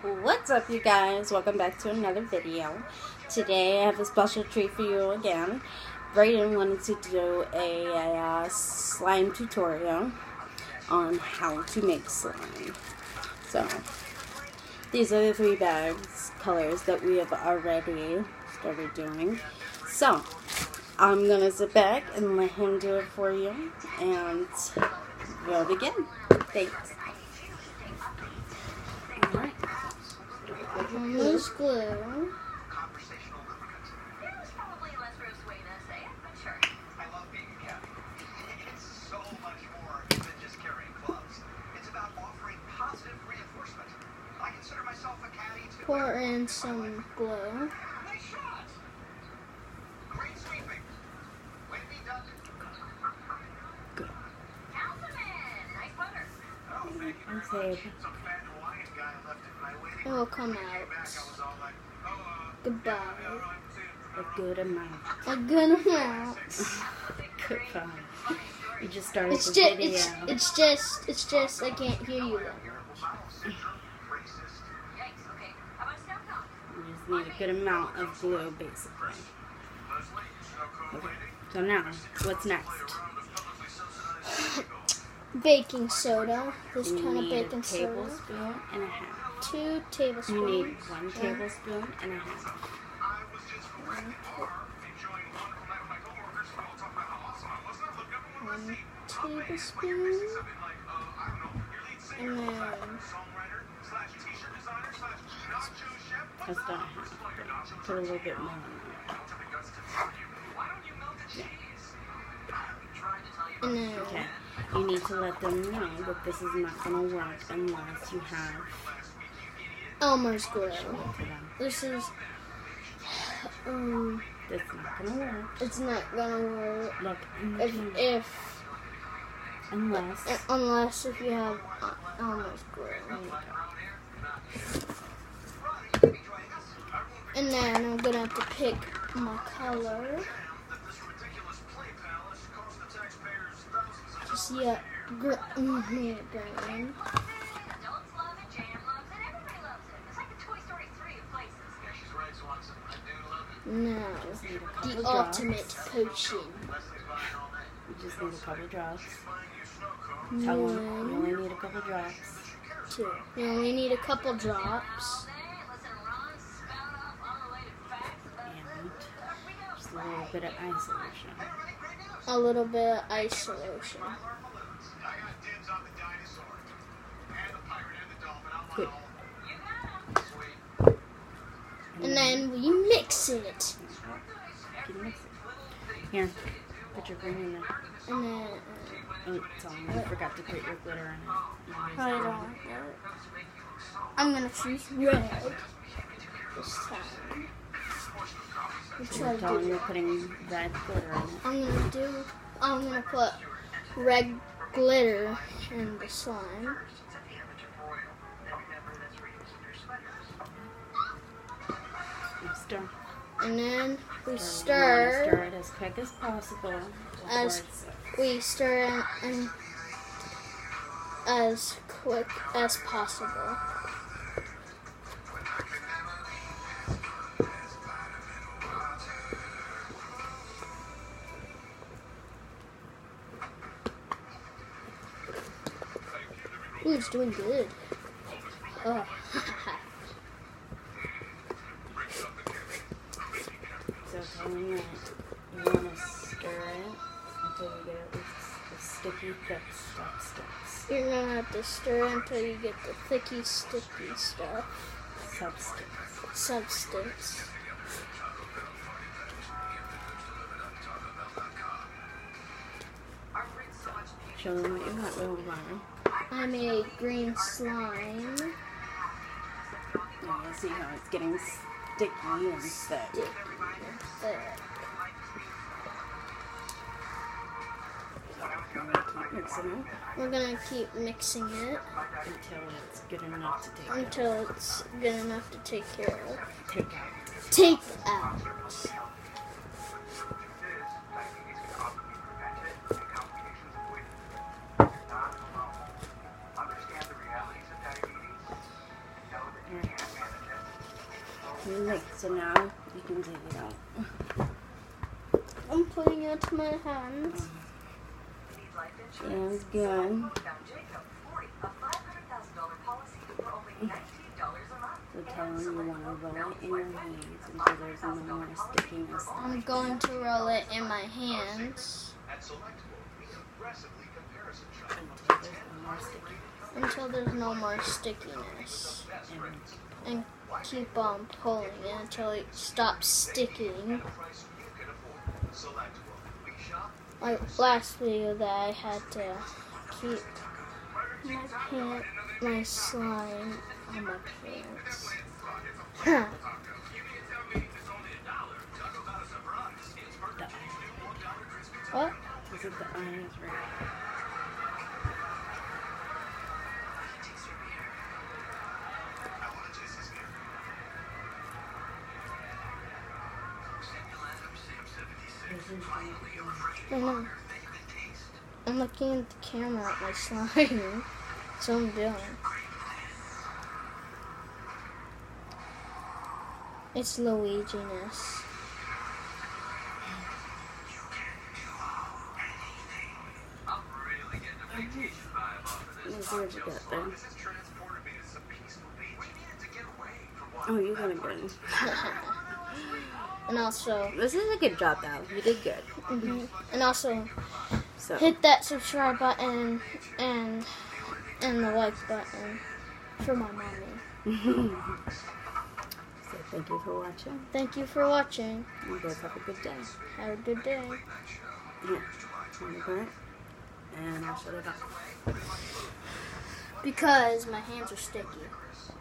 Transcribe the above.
What's up, you guys? Welcome back to another video. Today I have a special treat for you again. Braydon wanted to do a slime tutorial on how to make slime. So these are the 3 bags colors that we have already started doing. So I'm gonna sit back and let him do it for you, and we'll begin. Thanks. Alright. Loose glue. Pour in some glue. Good. Okay. It will come out. Goodbye. A good amount. A good amount. Goodbye. You just started It's the just, video. it's just, I can't hear you. You just need a good amount of glue, basically. Okay. So now, what's next? Baking soda. This You kind of need baking a soda. tablespoon and a half. 2 tablespoons. You need 1 tablespoon and a half. 1 tablespoon. And then That's not a half. Put a little bit more on there. and then Okay. You need to let them know that this is not going to work unless you have Elmer's glue. to them. This is It's not going to work. it's not gonna work Look, unless if you have Elmer's glue. There you go. And then I'm gonna have to pick my color. Just green. Now, the ultimate potion. You just need a couple drops. Tell them you only need a couple drops. 2. You only need a couple drops. And just a little bit of isolation. A little bit of isolation. Good. And then we mix it. Can you mix it? Here, put your green in there. And then Oh, tell them you forgot to put your glitter in it. I don't want that. I'm gonna choose red this time. We'll try to Tell them do you're putting red glitter in it. I'm gonna put red glitter in the slime. Stir. And then we You wanna stir stir it as quick as possible. as quick as possible. Ooh, it's doing good. Oh. So tell them that you want to stir it until you get at least the sticky, thick substance. You're gonna have to stir until you get the thicky, sticky stuff. Substance. Show them what you want, little Ron. I made green slime. Now you'll see how it's getting sticky and thick. We're going to keep mixing it We're gonna keep mixing it until it's good enough to take out. until it's good enough to take care of. Take out. Take out. Alright. Like, so now you can take it out. I'm putting it to my hands. Feels good. So tell them you want to roll it in your hands until there's no more stickiness. I'm going to roll it in my hands until there's no more stickiness. And keep on pulling it until it stops sticking. Like last video that I had to keep my slime on my pants. Huh. What? Is it the eyes right? I know. I'm looking at the camera at my slime. That's what I'm doing. It's Luigi-ness. Where'd you get them? Oh, you got a good. And also, This is a good job, though. You did good. And also, So hit that subscribe button and the like button for my mommy. So thank you for watching. Thank you for watching. You guys have a good day. Have a good day. Yeah. Want to burn it? And I'll shut it off. Because my hands are sticky.